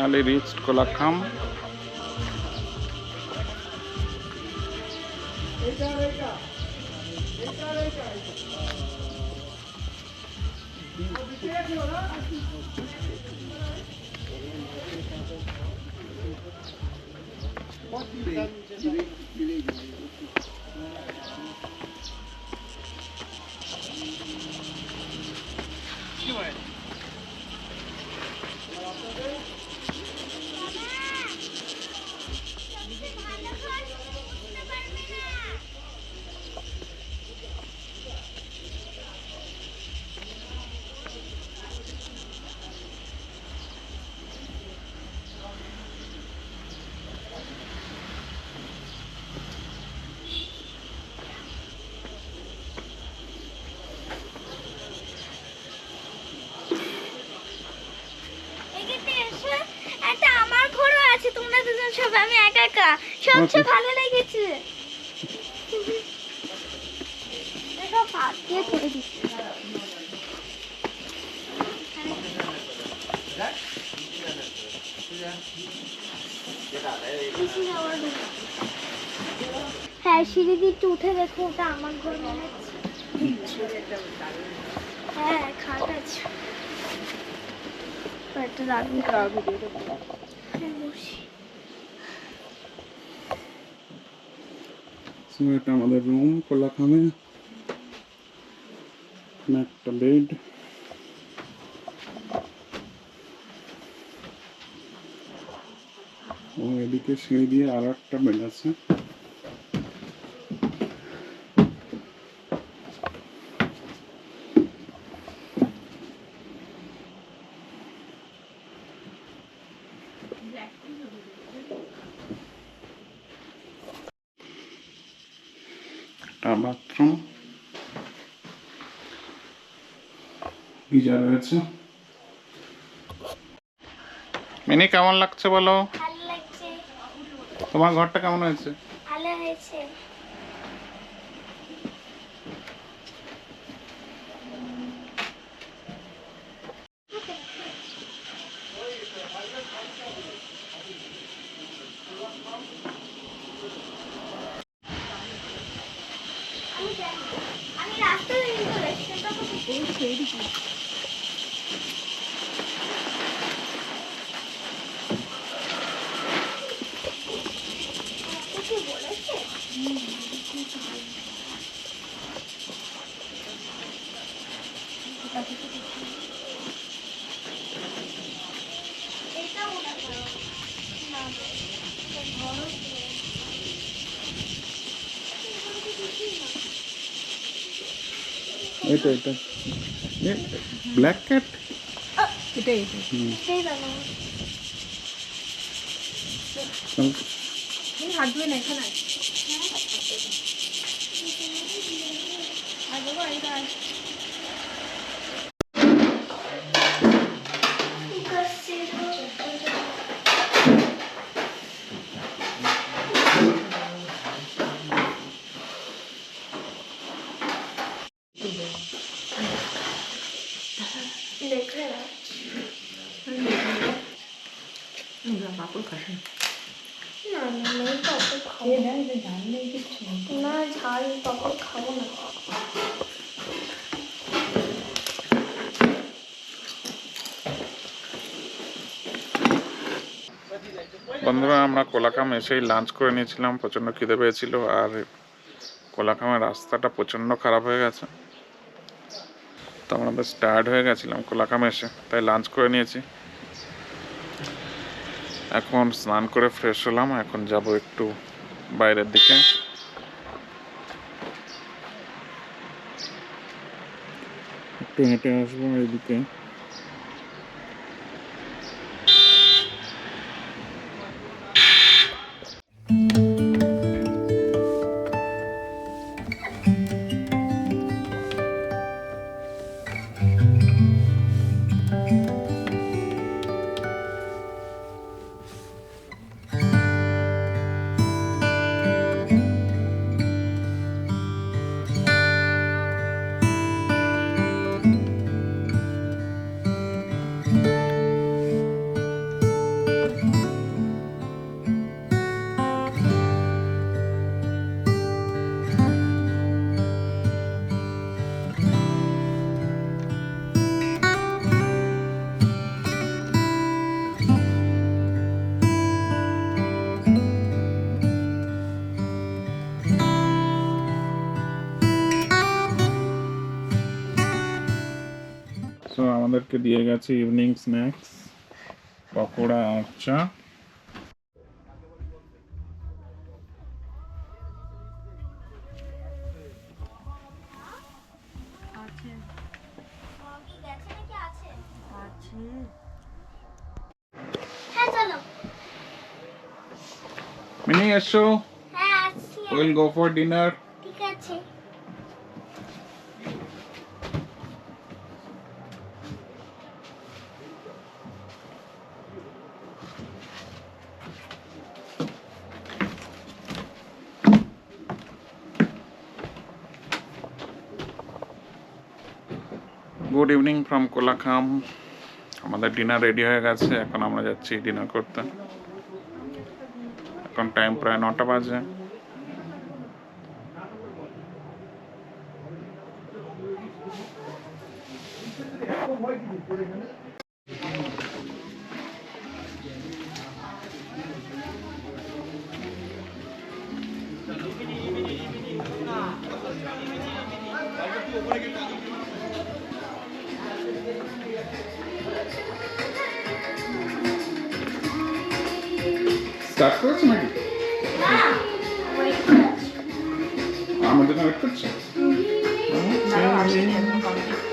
finally reached Kolakham. আমি একা একা সবচেয়ে ভালো লেগেছে। দেখো হাত দিয়ে করে দিচ্ছি। হ্যাঁ সিঁড়ি দিয়ে একটু উঠে দেখো, ওটা আমার ঘর মনে হচ্ছে। হ্যাঁ খাট আছে, একটা রাখবি। হ্যাঁ বসি। এটা আমাদের রুম কোলাখামে, একটা বেড, ও এদিকে সিঁড়ি দিয়ে আর একটা বেড আছে। বাথরুম, গিজার রয়েছে। মিনি কেমন লাগছে বলো? ভালো লাগছে। তোমার ঘরটা কেমন হয়েছে? ভালো হয়েছে। আমি রাস্তা দিয়ে চলে এসেছি, সেটা তো ছেড়ে দিচ্ছি। এটা ব্ল্যাক ক্যাট, এটাই বানাবো। হাত ধুয়ে না এখানে আর বাবা এটা পাপড় খাসেন না, ঝাল পাপড় খাবো না। বন্ধুরা আমরা কোলাখাম এসেই লাঞ্চ করে নিয়েছিলাম, প্রচণ্ড খিদে পেয়েছিল। আর কোলাখামের রাস্তাটা প্রচণ্ড খারাপ হয়ে গেছে, তো আমরা বেশ টায়ার্ড হয়ে গেছিলাম কোলাখাম এসে, তাই লাঞ্চ করে নিয়েছি। এখন স্নান করে ফ্রেশ হলাম, এখন যাব একটু বাইরের দিকে। একটু হেঁটে আসবো এইদিকে। আমাদেরকে দিয়ে গেছে ইভিনিং স্ন্যাক্স, পকোড়া আর চা। হ্যাঁ চলো। মিনি এসো, হ্যাঁ আসছি। Will go for dinner. ঠিক আছে। Good evening from Kolakham. আমাদের ডিনার রেডি হয়ে গেছে, এখন আমরা যাচ্ছি ডিনার করতে। এখন টাইম প্রায় 9টা বাজে। স্টার্ট করেছে নাকি? আমাদের ওয়েট করছে। দাঁড়াও, আসেনি, এখনো complete